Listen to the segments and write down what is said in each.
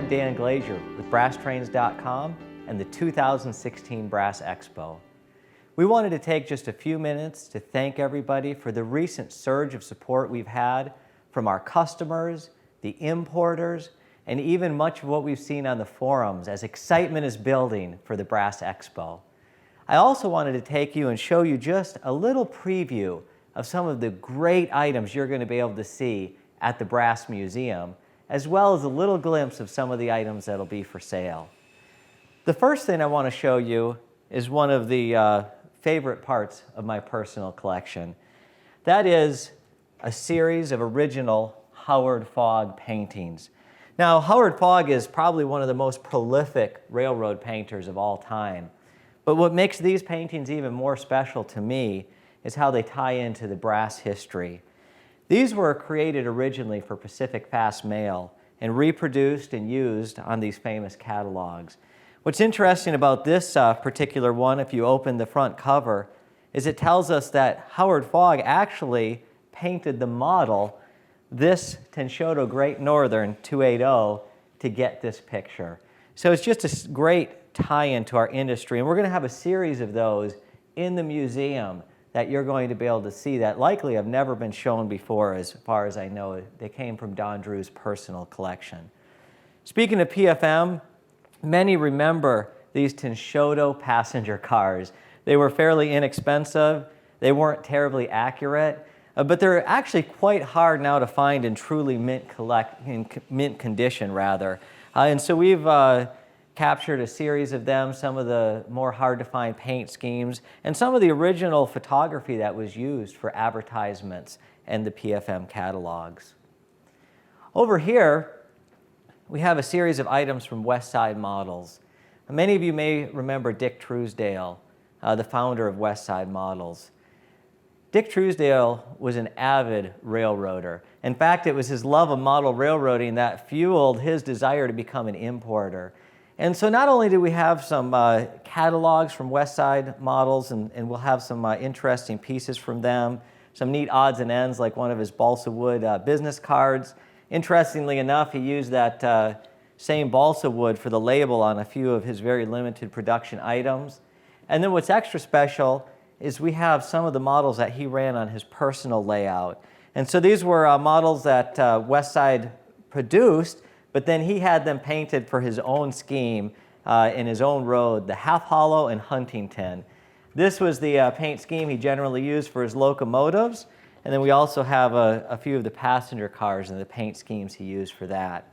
I'm Dan Glazier with BrassTrains.com and the 2016 Brass Expo. We wanted to take just a few minutes to thank everybody for the recent surge of support we've had from our customers, the importers, and even much of what we've seen on the forums as excitement is building for the Brass Expo. I also wanted to take you and show you just a little preview of some of the great items you're going to be able to see at the Brass Museum, as well as a little glimpse of some of the items that'll be for sale. The first thing I want to show you is one of the favorite parts of my personal collection. That is a series of original Howard Fogg paintings. Now, Howard Fogg is probably one of the most prolific railroad painters of all time. But what makes these paintings even more special to me is how they tie into the brass history. These were created originally for Pacific Fast Mail and reproduced and used on these famous catalogs. What's interesting about this particular one, if you open the front cover, is it tells us that Howard Fogg actually painted the model, this Tenshoto Great Northern 280, to get this picture. So it's just a great tie-in to our industry, and we're going to have a series of those in the museum that you're going to be able to see that likely have never been shown before, as far as I know. They came from Don Drew's personal collection. Speaking of PFM, many remember these Tenshoto passenger cars. They were fairly inexpensive, they weren't terribly accurate, but they're actually quite hard now to find in truly mint condition, rather. And so we've captured a series of them, some of the more hard to find paint schemes, and some of the original photography that was used for advertisements and the PFM catalogs. Over here, we have a series of items from West Side Models. Many of you may remember Dick Truesdale, the founder of West Side Models. Dick Truesdale was an avid railroader. In fact, it was his love of model railroading that fueled his desire to become an importer. And so not only do we have some catalogs from West Side Models, and we'll have some interesting pieces from them, some neat odds and ends like one of his balsa wood business cards. Interestingly enough, he used that same balsa wood for the label on a few of his very limited production items. And then what's extra special is we have some of the models that he ran on his personal layout. And so these were models that West Side produced, but then he had them painted for his own scheme in his own road, the Half Hollow and Huntington. This was the paint scheme he generally used for his locomotives. And then we also have a few of the passenger cars and the paint schemes he used for that.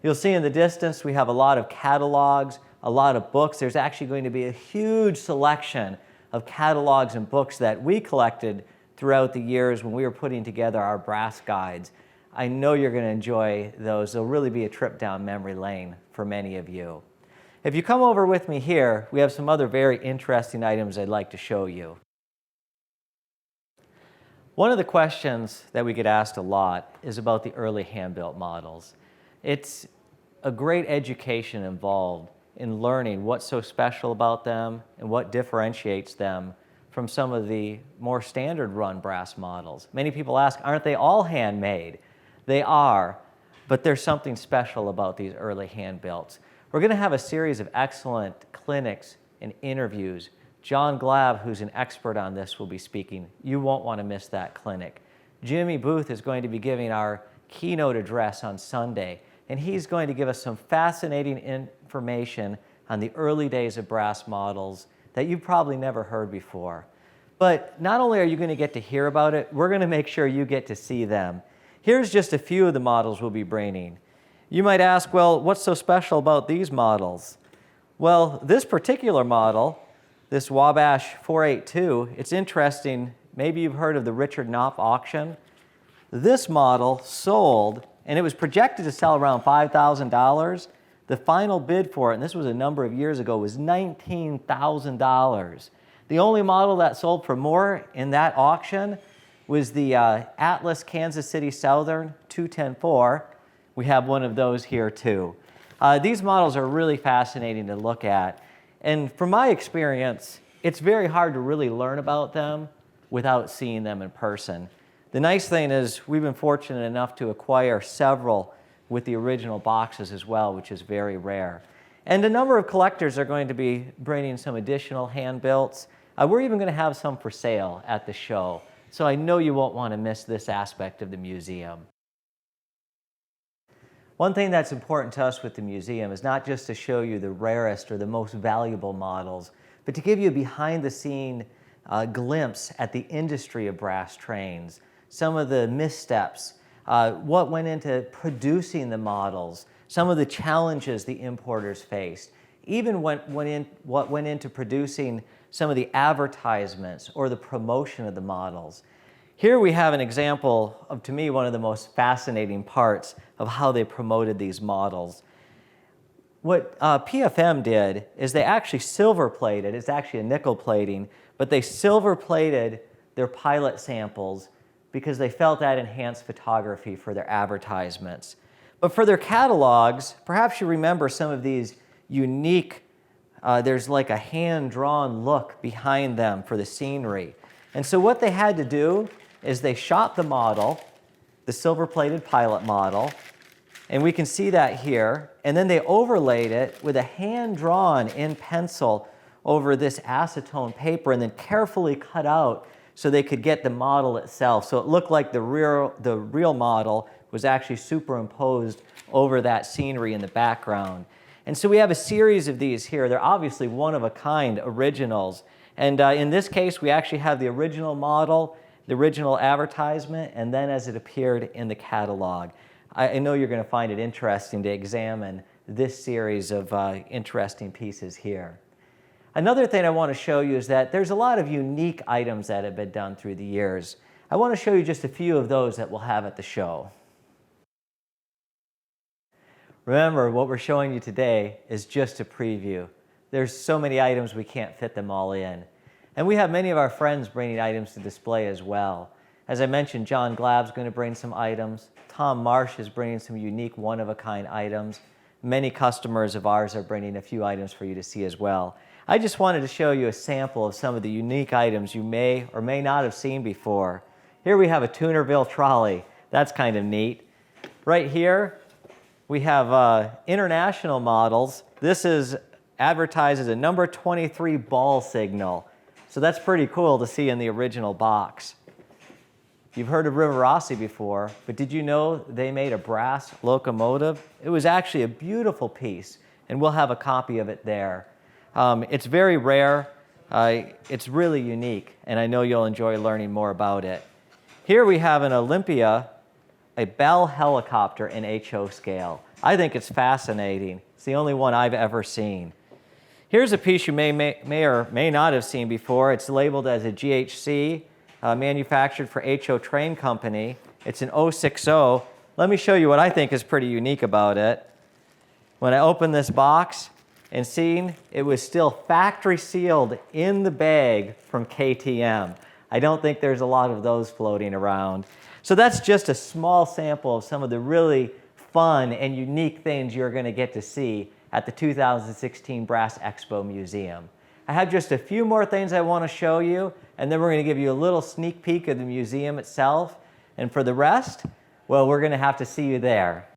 You'll see in the distance we have a lot of catalogs, a lot of books. There's actually going to be a huge selection of catalogs and books that we collected throughout the years when we were putting together our brass guides. I know you're going to enjoy those. They'll really be a trip down memory lane for many of you. If you come over with me here, we have some other very interesting items I'd like to show you. One of the questions that we get asked a lot is about the early hand-built models. It's a great education involved in learning what's so special about them and what differentiates them from some of the more standard run brass models. Many people ask, aren't they all handmade? They are, but there's something special about these early hand-builts. We're going to have a series of excellent clinics and interviews. John Glab, who's an expert on this, will be speaking. You won't want to miss that clinic. Jimmy Booth is going to be giving our keynote address on Sunday, and he's going to give us some fascinating information on the early days of brass models that you've probably never heard before. But not only are you going to get to hear about it, we're going to make sure you get to see them. Here's just a few of the models we'll be bringing. You might ask, well, what's so special about these models? Well, this particular model, this Wabash 482, it's interesting. Maybe you've heard of the Richard Knopf auction. This model sold, and it was projected to sell around $5,000. The final bid for it, and this was a number of years ago, was $19,000. The only model that sold for more in that auction was the Atlas Kansas City Southern 210-4. We have one of those here too. These models are really fascinating to look at. And from my experience, it's very hard to really learn about them without seeing them in person. The nice thing is we've been fortunate enough to acquire several with the original boxes as well, which is very rare. And a number of collectors are going to be bringing some additional hand-builts. We're even going to have some for sale at the show, so I know you won't want to miss this aspect of the museum. One thing that's important to us with the museum is not just to show you the rarest or the most valuable models, but to give you a behind-the-scene glimpse at the industry of brass trains, some of the missteps, what went into producing the models, some of the challenges the importers faced, even what went into producing some of the advertisements or the promotion of the models. Here we have an example of, to me, one of the most fascinating parts of how they promoted these models. What PFM did is they actually silver plated, it's actually a nickel plating, but they silver plated their pilot samples because they felt that enhanced photography for their advertisements. But for their catalogs, perhaps you remember some of these unique, there's like a hand-drawn look behind them for the scenery. And so what they had to do is they shot the model, the silver-plated pilot model, and we can see that here, and then they overlaid it with a hand-drawn in pencil over this acetone paper and then carefully cut out so they could get the model itself. So it looked like the real model was actually superimposed over that scenery in the background. And so we have a series of these here. They're obviously one-of-a-kind originals. And in this case, we actually have the original model, the original advertisement, and then as it appeared in the catalog. I know you're going to find it interesting to examine this series of interesting pieces here. Another thing I want to show you is that there's a lot of unique items that have been done through the years. I want to show you just a few of those that we'll have at the show. Remember, what we're showing you today is just a preview. There's so many items we can't fit them all in. And we have many of our friends bringing items to display as well. As I mentioned, John Glab's going to bring some items. Tom Marsh is bringing some unique one-of-a-kind items. Many customers of ours are bringing a few items for you to see as well. I just wanted to show you a sample of some of the unique items you may or may not have seen before. Here we have a Toonerville trolley. That's kind of neat. Right here, we have international models. This is advertised as a number 23 ball signal. So that's pretty cool to see in the original box. You've heard of River Rossi before, but did you know they made a brass locomotive? It was actually a beautiful piece, and we'll have a copy of it there. It's very rare. It's really unique, and I know you'll enjoy learning more about it. Here we have an Olympia, a Bell helicopter in HO scale. I think it's fascinating. It's the only one I've ever seen. Here's a piece you may or may not have seen before. It's labeled as a GHC, manufactured for HO Train Company. It's an 060. Let me show you what I think is pretty unique about it. When I opened this box and seen it was still factory sealed in the bag from KTM. I don't think there's a lot of those floating around. So that's just a small sample of some of the really fun and unique things you're going to get to see at the 2016 Brass Expo Museum. I have just a few more things I want to show you, and then we're going to give you a little sneak peek of the museum itself. And for the rest, well, we're going to have to see you there.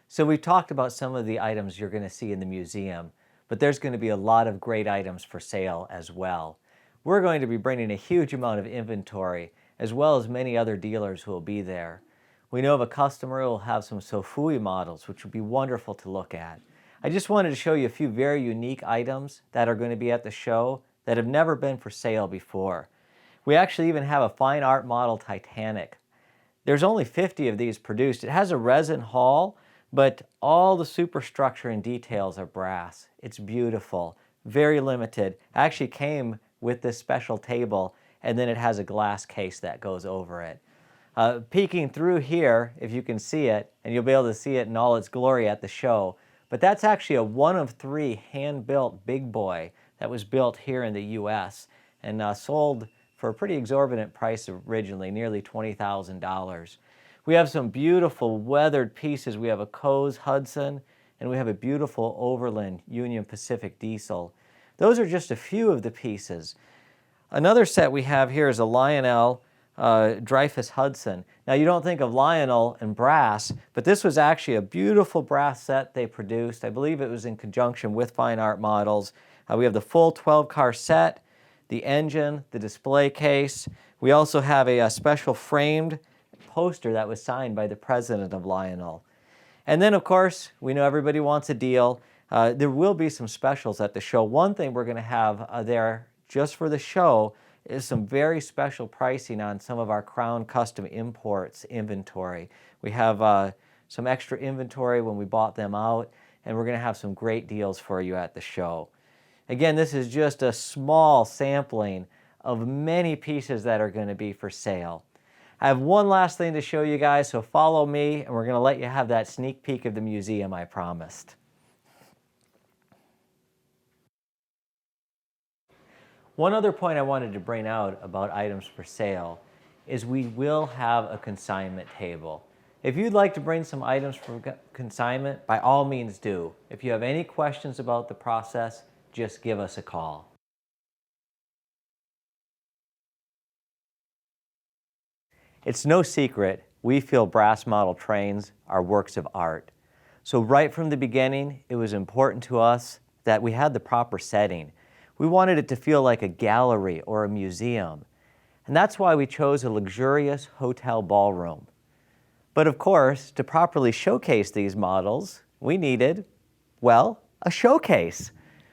So we've talked about some of the items you're going to see in the museum, but there's going to be a lot of great items for sale as well. We're going to be bringing a huge amount of inventory, as well as many other dealers who will be there. We know of a customer who will have some Sofui models, which would be wonderful to look at. I just wanted to show you a few very unique items that are going to be at the show that have never been for sale before. We actually even have a fine art model Titanic. There's only 50 of these produced. It has a resin hull, but all the superstructure and details are brass. It's beautiful, very limited. It actually came with this special table, and then it has a glass case that goes over it. Peeking through here, if you can see it, and you'll be able to see it in all its glory at the show, but that's actually a 1 of 3 hand-built big boy that was built here in the US and sold for a pretty exorbitant price originally, nearly $20,000. We have some beautiful weathered pieces. We have a Coase Hudson, and we have a beautiful Overland Union Pacific diesel. Those are just a few of the pieces. Another set we have here is a Lionel Dreyfus Hudson. Now you don't think of Lionel and brass, but this was actually a beautiful brass set they produced. I believe it was in conjunction with Fine Art Models. We have the full 12-car set, the engine, the display case. We also have a special framed poster that was signed by the president of Lionel. And then, of course, we know everybody wants a deal. There will be some specials at the show. One thing we're going to have there just for the show is some very special pricing on some of our Crown Custom Imports inventory. We have some extra inventory when we bought them out, and we're going to have some great deals for you at the show. Again, this is just a small sampling of many pieces that are going to be for sale. I have one last thing to show you guys, so follow me, and we're going to let you have that sneak peek of the museum I promised. One other point I wanted to bring out about items for sale is we will have a consignment table. If you'd like to bring some items for consignment, by all means do. If you have any questions about the process, just give us a call. It's no secret, we feel brass model trains are works of art. So right from the beginning, it was important to us that we had the proper setting. We wanted it to feel like a gallery or a museum. And that's why we chose a luxurious hotel ballroom. But of course, to properly showcase these models, we needed, well, a showcase.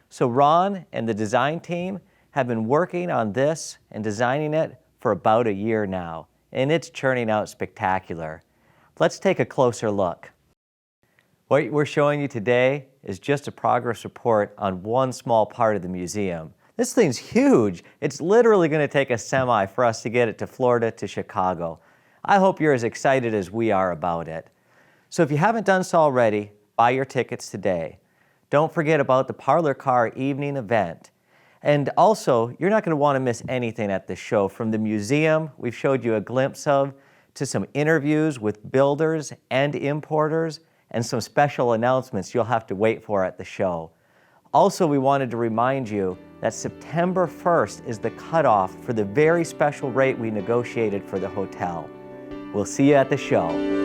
So Ron and the design team have been working on this and designing it for about a year now. And it's churning out spectacular. Let's take a closer look. What we're showing you today is just a progress report on one small part of the museum. This thing's huge. It's literally going to take a semi for us to get it to Florida to Chicago. I hope you're as excited as we are about it. So if you haven't done so already, buy your tickets today. Don't forget about the Parlor Car evening event. And also, you're not going to want to miss anything at the show. From the museum we've showed you a glimpse of, to some interviews with builders and importers, and some special announcements you'll have to wait for at the show. Also, we wanted to remind you that September 1st is the cutoff for the very special rate we negotiated for the hotel. We'll see you at the show.